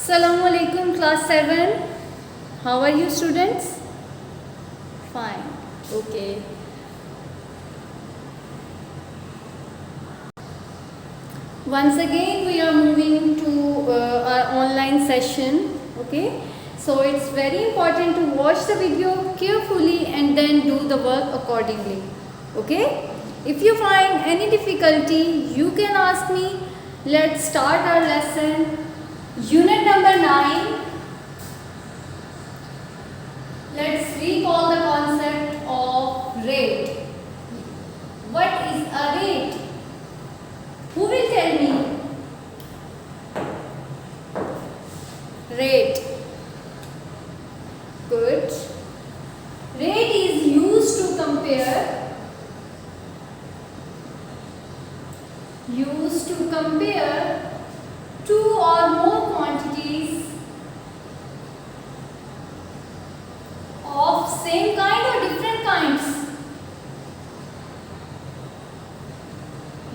Assalamu alaikum class 7. How are you students? Fine. Okay. Once again we are moving to our online session. Okay. So it's very important to watch the video carefully and then do the work accordingly. Okay. If you find any difficulty, you can ask me. Let's start our lesson. Unit number 9. Let's recall the concept of rate. What is a rate? Who will tell me? Rate. Good. Rate is used to compare two or more quantities of same kind or different kinds.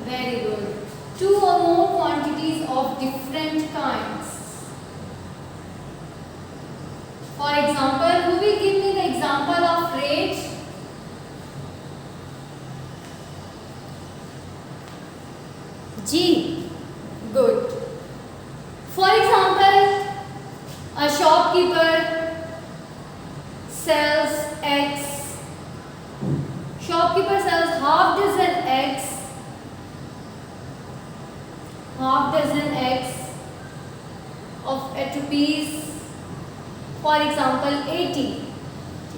Very good. Two or more quantities of different kinds. For example, who will give me the example of rate? G. Good. For example, a shopkeeper sells eggs. Shopkeeper sells half dozen eggs of at rupees, for example, 80.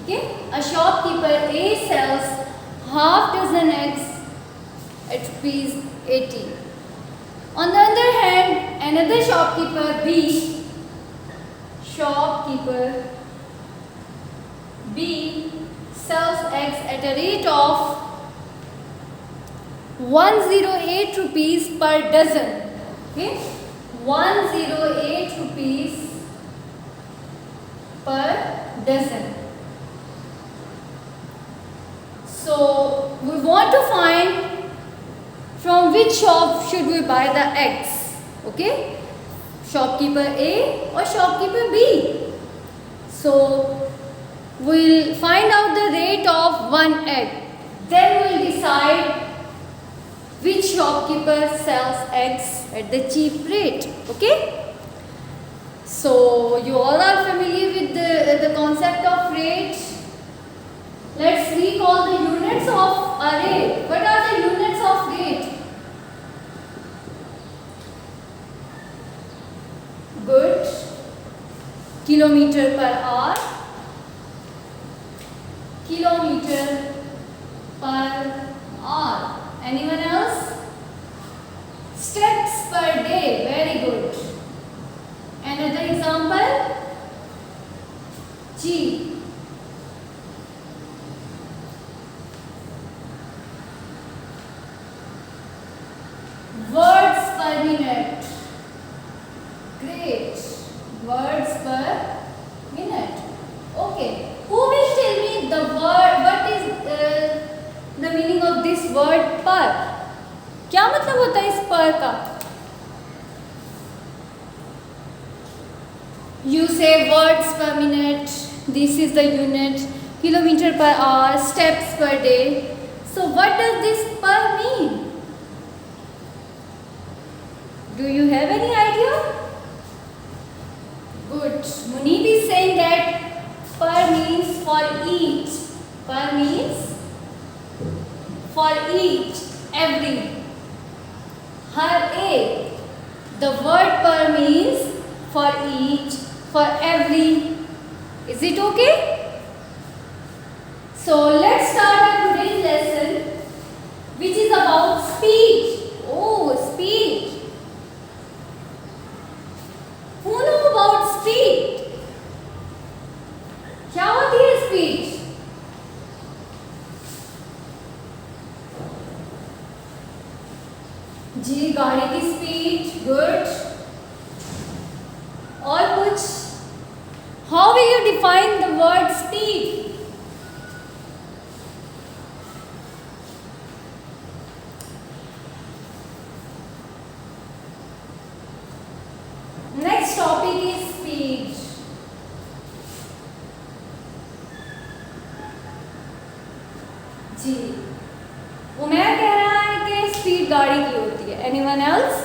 Okay? A shopkeeper A sells half dozen eggs at rupees 80. On the other hand, another shopkeeper B sells eggs at a rate of 108 rupees per dozen. Okay? 108 rupees per dozen. So we want to find from which shop should we buy the eggs. Okay? Shopkeeper A or shopkeeper B. So we'll find out the rate of one egg. Then we'll decide which shopkeeper sells eggs at the cheap rate. Okay? So you all are familiar with the concept of rate. Let's recall the units of a rate. What are the units of rate? Good. Kilometer per hour. Kilometer per hour. Anyone else? Steps per day. Very good. Another example? G. Words per minute. Great. Words per minute. Okay. Who will tell me the word? What is the meaning of this word per? क्या मतलब होता है इस per का? You say words per minute. This is the unit. Kilometer per hour. Steps per day. So what does this per mean? Do you have any idea? Good. Munib is saying that per means for each. Per means for each, every. Har ek. The word per means for each, for every. Is it okay? So let's start our today's lesson, which is about speed. Oh, speed. Who know about speed? क्या होती है speed? जी गाड़ी की speed. Good. और कुछ? How will you define the word speed? Next next topic is speed. जी, उमैर कह रहा है कि स्पीड गाड़ी की होती है. Anyone else?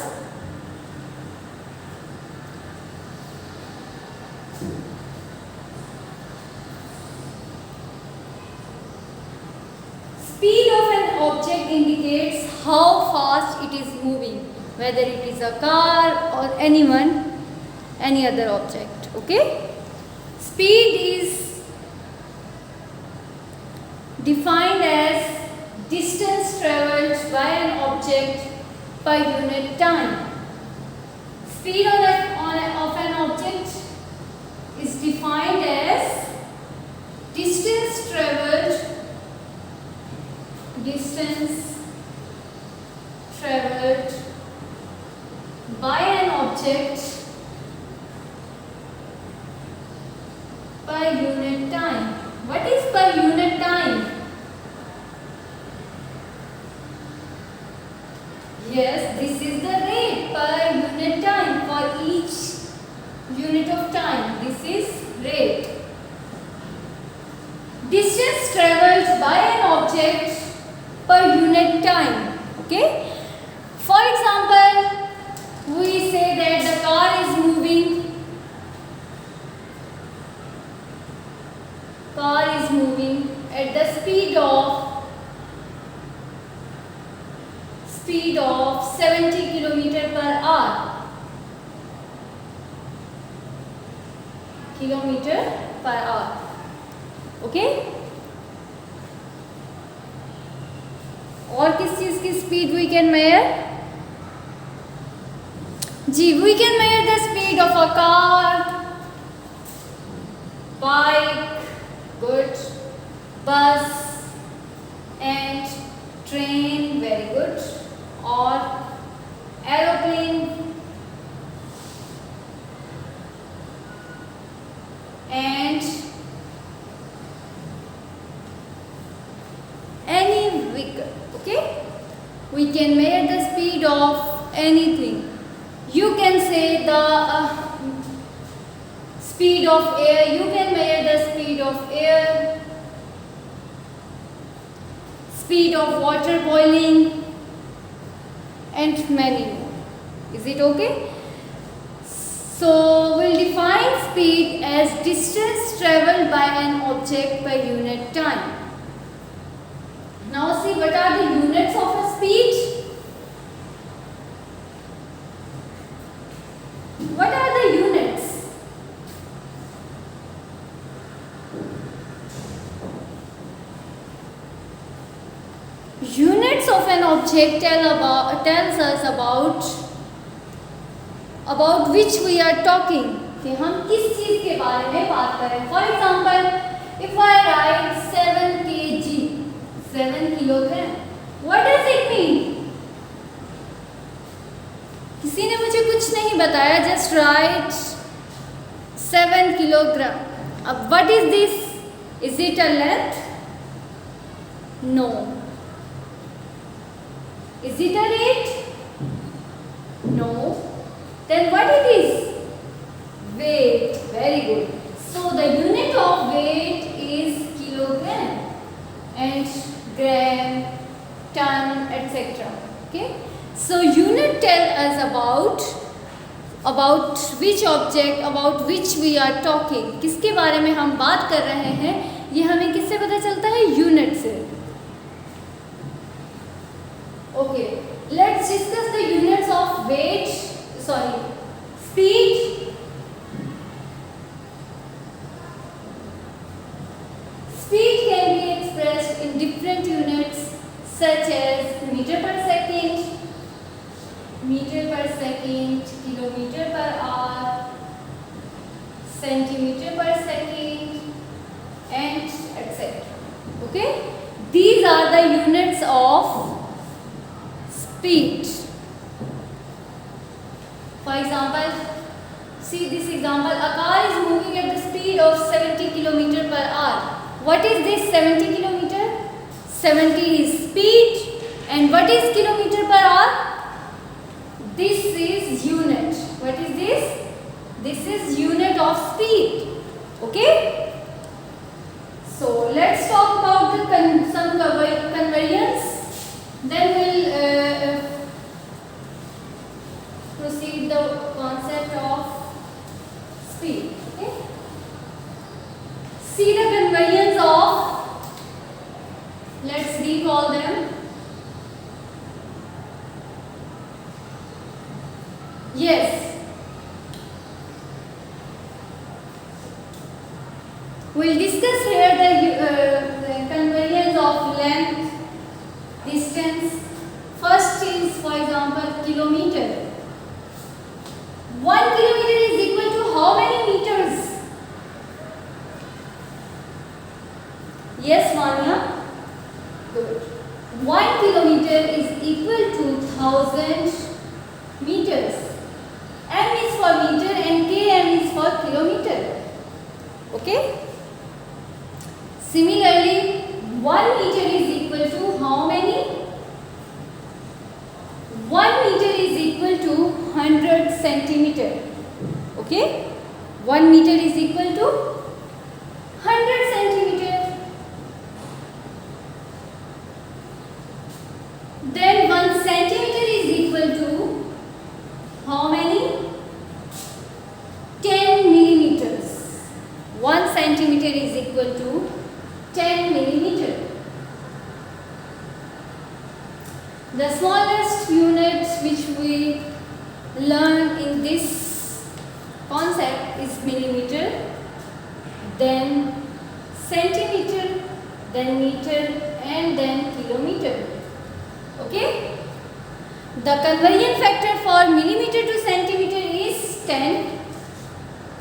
Speed of an object indicates how fast it is moving, whether it is a car or any other object. Okay? Speed is defined as distance travelled by an object per unit time. Speed of an object is defined as distance travelled by an object per unit time. What is per unit time? Yes, this is the rate per unit time for each unit of time. This is rate. Distance travelled by an object per unit time. Okay? For example, we say that the car is moving at the speed of 70 km per hour. Okay? और किस चीज की speed we can measure? जी, we can measure the speed of a car, bike, good, bus and train, very good, और aeroplane and any vehicle. Okay, we can measure the speed of anything. You can say the speed of air. You can measure the speed of air, speed of water boiling, and many more. Is it okay? So we'll define speed as distance travelled by an object per unit time. Now see, what are the units of a speed? What are the units? Units of an object tells us about which we are talking. कि हम किस चीज के बारे में बात कर रहे हैं. For example, if I write 7 kg, 7 kilogram, what does it mean? किसी ने मुझे कुछ नहीं बताया, just write 7 kilogram. अब what is this? Is it a length? No. Is it a rate? No. Then what it is? Weight. Very good. So the unit of weight is kilogram and gram, ton, etc. Okay. So unit tell us about which object, about which we are talking. किसके बारे में हम बात कर रहे हैं, ये हमें किससे पता चलता है? यूनिट से. Okay. Let's discuss the units of weight. Speed. Speed can be expressed in different units such as meter per second, kilometer per hour, centimeter per second, and etc. Okay? These are the units of speed. For example, see this example, a car is moving at the speed of 70 km per hour. What is this 70 km? 70 is speed, and what is kilometer per hour? This is unit. What is this? of speed. Okay? So let's talk about the some conversions. Then we'll proceed the concept of speed. Okay? See the conversions of, let's recall them. Yes. We'll discuss here the conversions of length, distance. First is, for example, kilometer. 1 kilometer is equal to how many meters? Yes, Vanya? Good. 1 kilometer is equal to 1000 meters. M is for meter and km is for kilometer. Okay? Similarly, 1 meter is equal to how many? 1 meter is equal to 100 centimeter. Okay? 1 meter is equal to 100 centimeter. Then 1 centimeter is equal to how many? 10 millimeters. 1 centimeter is equal to 10 millimeter. The smallest unit which we learn in this concept is millimeter, then centimeter, then meter, and then kilometer. Okay? The conversion factor for millimeter to centimeter is 10,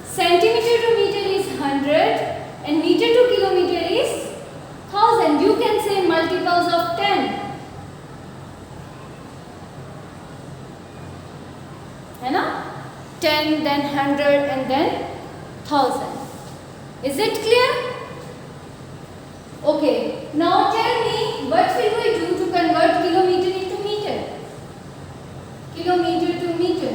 centimeter to meter is 100, and meter to kilometer is 1000. You can say multiples of 10. है ना? 10, then 100, and then 1000. Is it clear? Okay. Now tell me, what will we do to convert kilometer into meter? Kilometer to meter.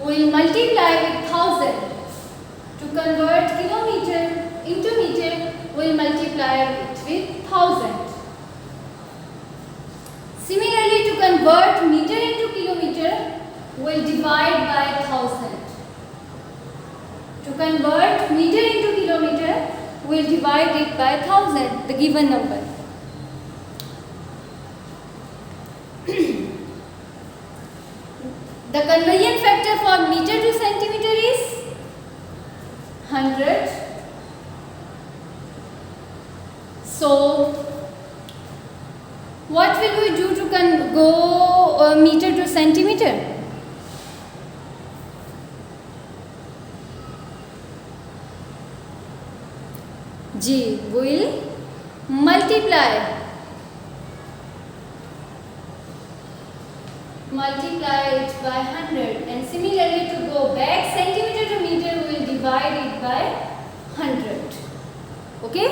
We will multiply with 1000. To convert kilometer into meter, we will multiply it with 1000. Similarly, to convert meter into kilometer, we will divide by 1000. To convert meter into kilometer, we will divide it by 1000, the given number. The conversion factor for meter to centimeter is 100. So, what will we do to go meter to centimeter? G will multiply it by 100, and similarly to go back centimeter to meter, we will divide it by 100. Okay?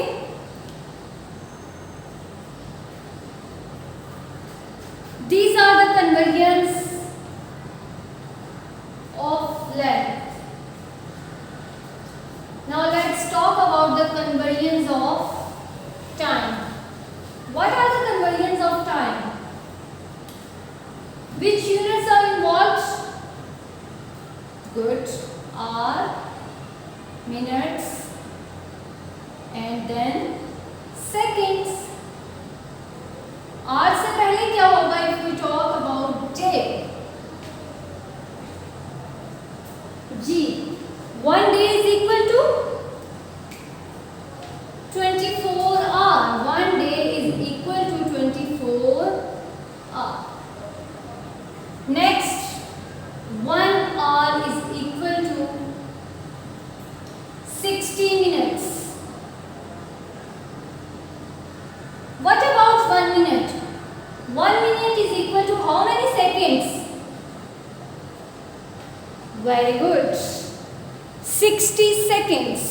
These are the conversions of length. Now let's talk about the conversions of time. What are the conversions of time? Which units are involved? Good. Hour, minutes, and then seconds. Hour से पहले क्या होगा if we talk about day? G. 1 day is equal to 24 hours. 1 day is equal to 24 hours. Next, 1 hour is equal to 60 minutes. What about 1 minute? 1 minute is equal to how many seconds? Very good. 60 seconds.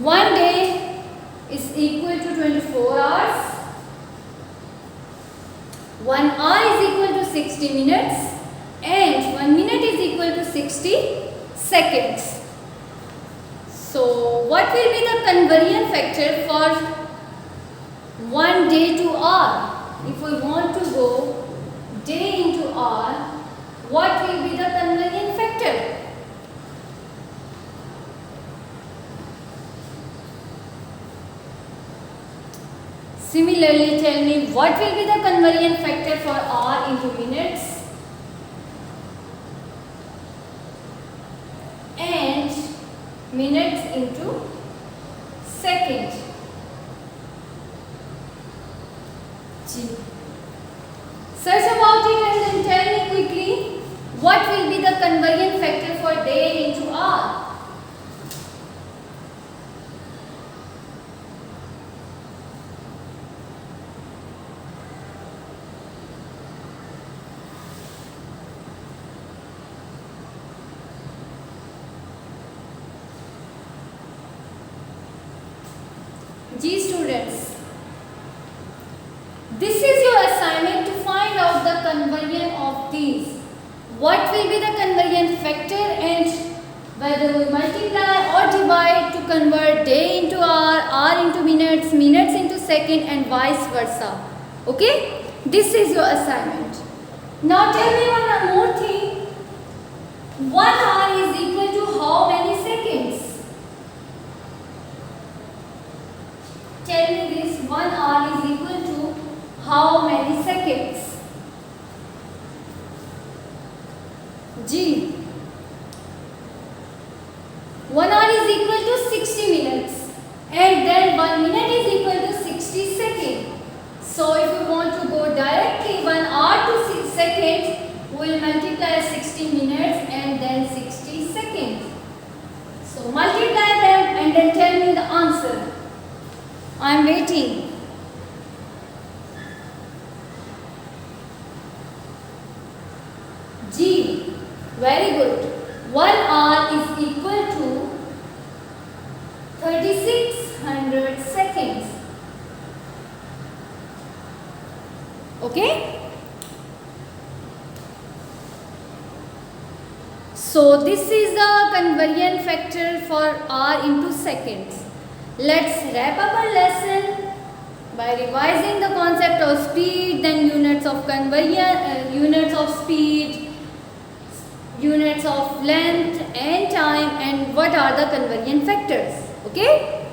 1 day is equal to 24 hours. 1 hour is equal to 60 minutes and 1 minute is equal to 60 seconds. So what will be the conversion factor for 1 day to hour? If we want to go day into hour, what will be the conversion factor? Similarly, tell me what will be the conversion factor for hour into minutes and minutes into second. Search about it and then tell me quickly what will be the conversion factor for day into hour. G students, this is your assignment to find out the conversion of these. What will be the conversion factor and whether we multiply or divide to convert day into hour, hour into minutes, minutes into second and vice versa. Okay? This is your assignment. Now tell me one more thing. 1 hour is equal to how many seconds? Tell me this, 1 hour is equal to how many seconds? G. 1 hour is equal to 60 minutes and then 1 minute is equal to 60 seconds. So if we want to go directly 1 hour to 6 seconds, we will multiply 60 minutes and then 60 seconds. So multiply them and then tell me the answer. I am waiting. G. Very good. 1 hour is equal to 3600 seconds. Okay? So this is the conversion factor for hour into seconds. Let's wrap up our lesson by revising the concept of speed, then units of conversion, units of speed, units of length and time, and what are the conversion factors. Okay?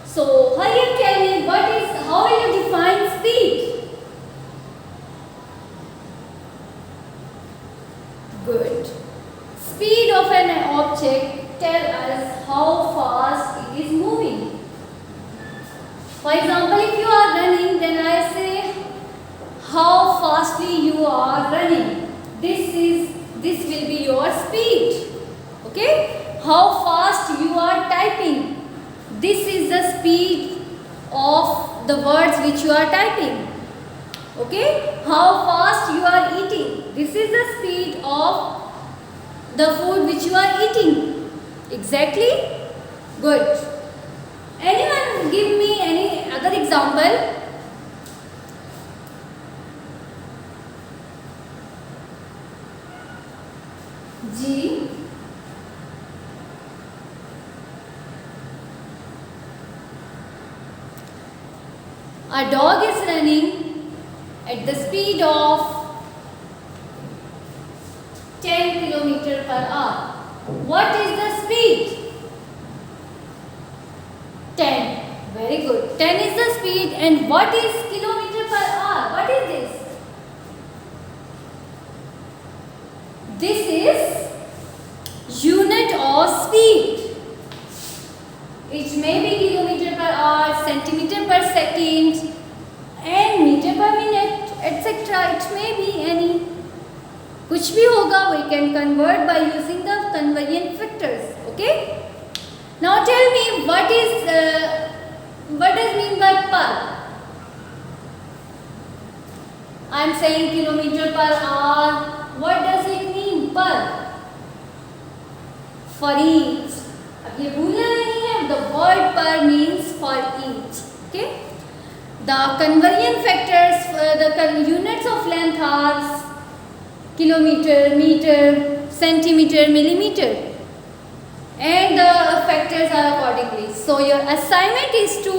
So hurry up, tell me how will you define speed? Good. Speed of an object tell us how fast it is moving. For example, if you are running, then I say how fastly you are running. This will be your speed. Okay? How fast you are typing. This is the speed of the words which you are typing. Okay? How fast you are eating. This is the speed of the food which you are eating. Exactly? Good. Anyone give me any other example? G. A dog is running at the speed of 10 km per hour. What is the speed? 10. Very good. 10 is the speed and what is kilometer per hour? What is this? This is unit of speed. It may be kilometer per hour, centimeter per second and meter per minute, etc. It may be any. कुछ भी होगा, we can convert by using the conversion factors. Okay? Now tell me what does mean by per? I am saying kilometer per hour. What does it mean per? For each. अब ये भूलना नहीं है, the word per means for each. Okay. The conversion factors, the units of length are kilometer, meter, centimeter, millimeter, and the factors are accordingly. So your assignment is to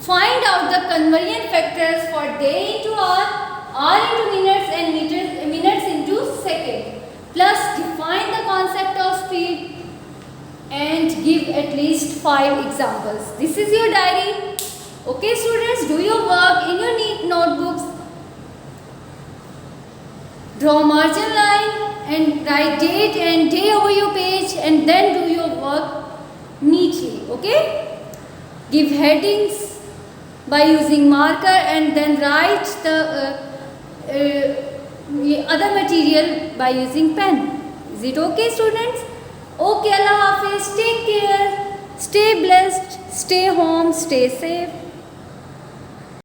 find out the conversion factors for day into hour into minutes, and minutes into second. Plus define the concept of speed and give at least 5 examples. This is your diary. Okay students, do your work in your neat notebooks. Draw margin line and write date and day over your page, and then do your work neatly. Okay. Give headings by using marker, and then write the other material by using pen. Is it okay students? Okay, Allah Hafiz, take care, stay blessed, stay home, stay safe.